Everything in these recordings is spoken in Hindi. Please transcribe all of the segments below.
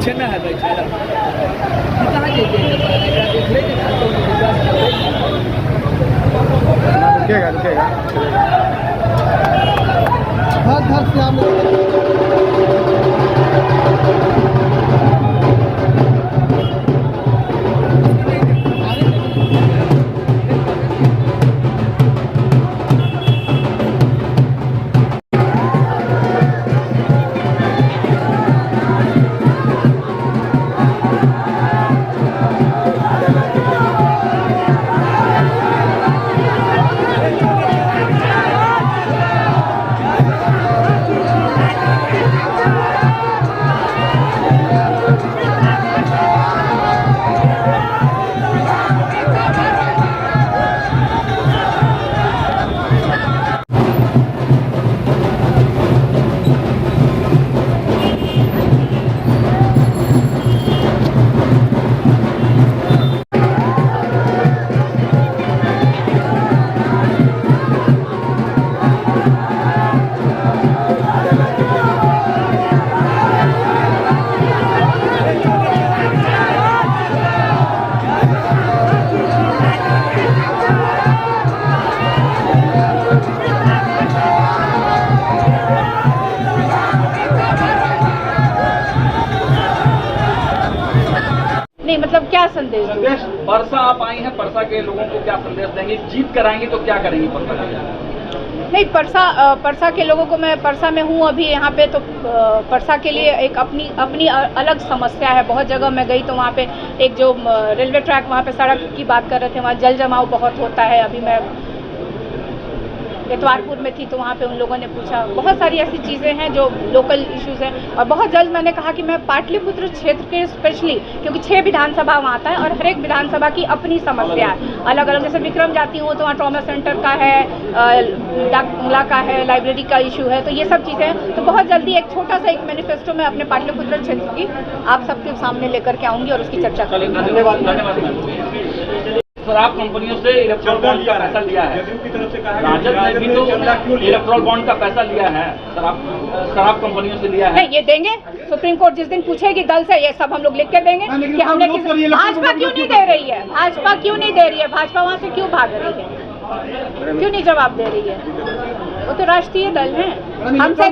छेना है भाई छेना रुकेगा रुकेगा हाथ हाथ से आम नहीं मतलब क्या संदेश दूँ? परसा आप आई हैं, परसा के लोगों को क्या संदेश देंगे? जीत कराएंगे तो क्या करेंगे परसा के? नहीं परसा के लोगों को, मैं परसा में हूँ अभी यहाँ पे, तो परसा के लिए एक अपनी अलग समस्या है। बहुत जगह मैं गई तो वहाँ पे एक जो रेलवे ट्रैक, वहाँ पे सड़क की बात कर रहे थे, वहाँ जल जमाव बहुत होता है। अभी मैं इतवारपुर में थी तो वहाँ पे उन लोगों ने पूछा, बहुत सारी ऐसी चीज़ें हैं जो लोकल इश्यूज़ हैं। और बहुत जल्द मैंने कहा कि मैं पाटलिपुत्र क्षेत्र के स्पेशली, क्योंकि 6 विधानसभा वहाँ आता है और हर एक विधानसभा की अपनी समस्या है अलग अलग। जैसे विक्रम जाती हूँ तो वहाँ ट्रॉमा सेंटर का है, डाक बंगला का है, लाइब्रेरी का इशू है, तो ये सब चीज़ें हैं। तो बहुत जल्दी एक छोटा सा एक मैनिफेस्टो मैं अपने पाटलिपुत्र क्षेत्र की आप सबके सामने लेकर के आऊँगी और उसकी चर्चा करेंगे। धन्यवाद। शराब कंपनियों से इलेक्ट्रॉल बॉन्ड का पैसा लिया है, राजद ने भी तो इलेक्ट्रॉल बॉन्ड का पैसा लिया है, शराब कंपनियों से लिया है। नहीं, ये देंगे। सुप्रीम कोर्ट जिस दिन पूछेगी दल से, ये सब हम लोग लिख के देंगे कि हमने भाजपा क्यों नहीं दे रही है, भाजपा क्यों नहीं दे रही है, भाजपा वहाँ से क्यों भाग रही है, क्यों नहीं जवाब दे रही है? वो तो राष्ट्रीय दल है। हमसे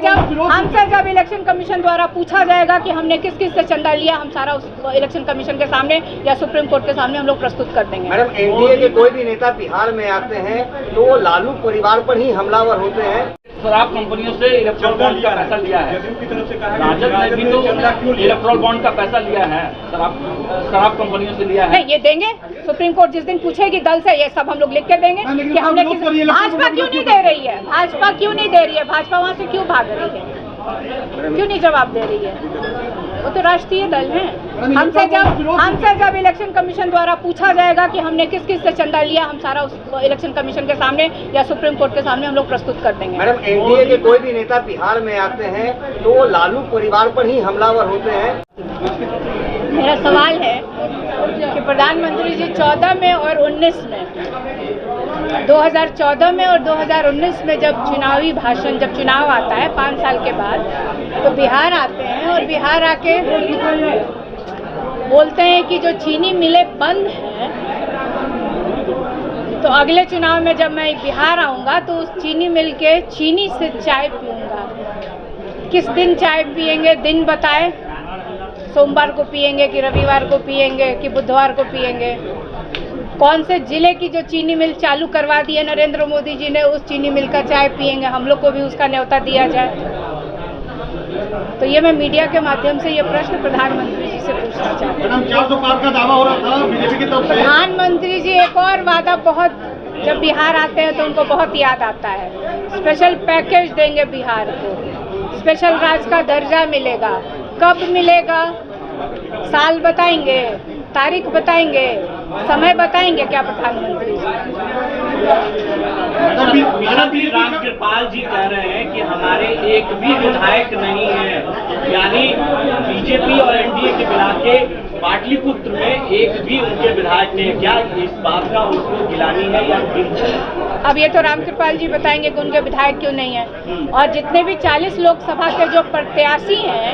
जब इलेक्शन कमीशन द्वारा पूछा जाएगा कि हमने किस किस से चंदा लिया, हम सारा उस इलेक्शन कमीशन के सामने या सुप्रीम कोर्ट के सामने हम लोग प्रस्तुत कर देंगे। मैडम, एनडीए के कोई भी नेता बिहार में आते हैं तो वो लालू परिवार पर ही हमलावर होते हैं। शराब कंपनियों से इलेक्ट्रॉल बॉन्ड का पैसा लिया है, राजद ने भी तो इलेक्ट्रॉल बॉन्ड का पैसा लिया है, शराब कंपनियों से लिया है। नहीं, ये देंगे। सुप्रीम कोर्ट जिस दिन पूछेगी दल से, ये सब हम लोग लिख के देंगे कि हमने भाजपा क्यों नहीं दे रही है, भाजपा क्यों नहीं दे रही है, भाजपा वहाँ से क्यों भाग रही है, क्यों नहीं जवाब दे रही है? वो तो राष्ट्रीय दल है। हमसे जब इलेक्शन कमीशन द्वारा पूछा जाएगा कि हमने किस किस से चंदा लिया, हम सारा उस इलेक्शन कमीशन के सामने या सुप्रीम कोर्ट के सामने हम लोग प्रस्तुत कर देंगे। मैडम, एनडीए के कोई भी नेता बिहार में आते हैं तो वो लालू परिवार पर ही हमलावर होते हैं। मेरा सवाल है कि प्रधानमंत्री जी 14 में और 19 में, 2014 में और 2019 में जब चुनाव आता है 5 साल के बाद, तो बिहार आते हैं और बिहार आके बोलते हैं कि जो चीनी मिलें बंद हैं, तो अगले चुनाव में जब मैं बिहार आऊँगा तो उस चीनी मिल के चीनी से चाय पीऊँगा। किस दिन चाय पिएंगे, दिन बताए, सोमवार को पिएंगे कि रविवार को पिएंगे कि बुधवार को पिएंगे? कौन से जिले की जो चीनी मिल चालू करवा दी है नरेंद्र मोदी जी ने, उस चीनी मिल का चाय पिएंगे? हम लोग को भी उसका न्योता दिया जाए। तो ये मैं मीडिया के माध्यम से ये प्रश्न प्रधानमंत्री जी से पूछना चाहती हूँ। 400 पार का दावा हो रहा था बीजेपी की तरफ से। प्रधानमंत्री जी एक और वादा, बहुत जब बिहार आते हैं तो उनको बहुत याद आता है, स्पेशल पैकेज देंगे बिहार को, स्पेशल राज्य का दर्जा मिलेगा। कब मिलेगा? साल बताएंगे, तारीख बताएंगे, समय बताएंगे क्या प्रधानमंत्री जी? रामकृपाल जी कह रहे हैं कि हमारे एक भी विधायक नहीं है, यानी बीजेपी और एनडीए के मिला के पाटलिपुत्र में एक भी उनके विधायक ने क्या इस बात का उनको गिलानी है या अब ये तो रामकृपाल जी बताएंगे कि उनके विधायक क्यों नहीं है। और जितने भी 40 लोकसभा के जो प्रत्याशी हैं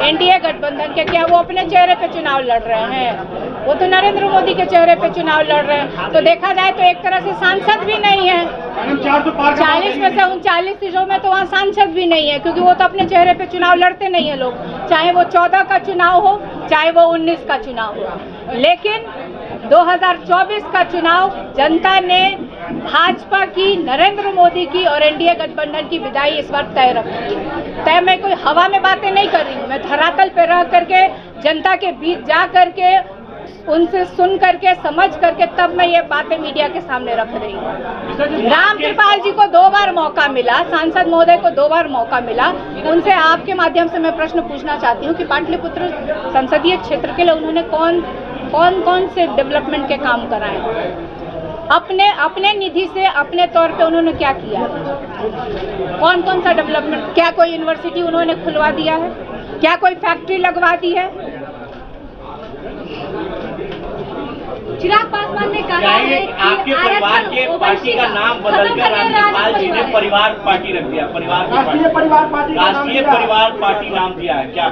एनडीए गठबंधन के, क्या वो अपने चेहरे पे चुनाव लड़ रहे हैं? वो तो नरेंद्र मोदी के चेहरे पे चुनाव लड़ रहे हैं। तो देखा जाए तो एक तरह से सांसद भी नहीं है। 40 में से 39 सीटों में तो वहाँ सांसद भी नहीं है, क्योंकि वो तो अपने चेहरे पे चुनाव लड़ते नहीं है लोग, चाहे वो 14 का चुनाव हो चाहे वो 19 का चुनाव हो। लेकिन 2024 का चुनाव जनता ने भाजपा की, नरेंद्र मोदी की और एनडीए गठबंधन की विदाई इस बार तय रखी है। तय मैं कोई हवा में बातें नहीं कर रही हूँ, मैं धरातल पे रह करके जनता के बीच जा करके उनसे सुन करके समझ करके तब मैं ये बातें मीडिया के सामने रख रही हूँ। रामकृपाल जी को 2 बार मौका मिला, सांसद महोदय को 2 बार मौका मिला। उनसे आपके माध्यम से मैं प्रश्न पूछना चाहती हूँ कि पाटलिपुत्र संसदीय क्षेत्र के लिए उन्होंने कौन से डेवलपमेंट के काम कराए, अपने निधि से अपने तौर पे उन्होंने क्या किया, कौन सा डेवलपमेंट? क्या कोई यूनिवर्सिटी उन्होंने खुलवा दिया है? क्या कोई फैक्ट्री लगवा दी है? चिराग पासवान ने कहा है कि आपके परिवार के पार्टी का नाम बदलकर रामकृपाल जी ने परिवार पार्टी रख दिया, परिवार की पार्टी, राष्ट्रीय परिवार पार्टी नाम दिया है क्या?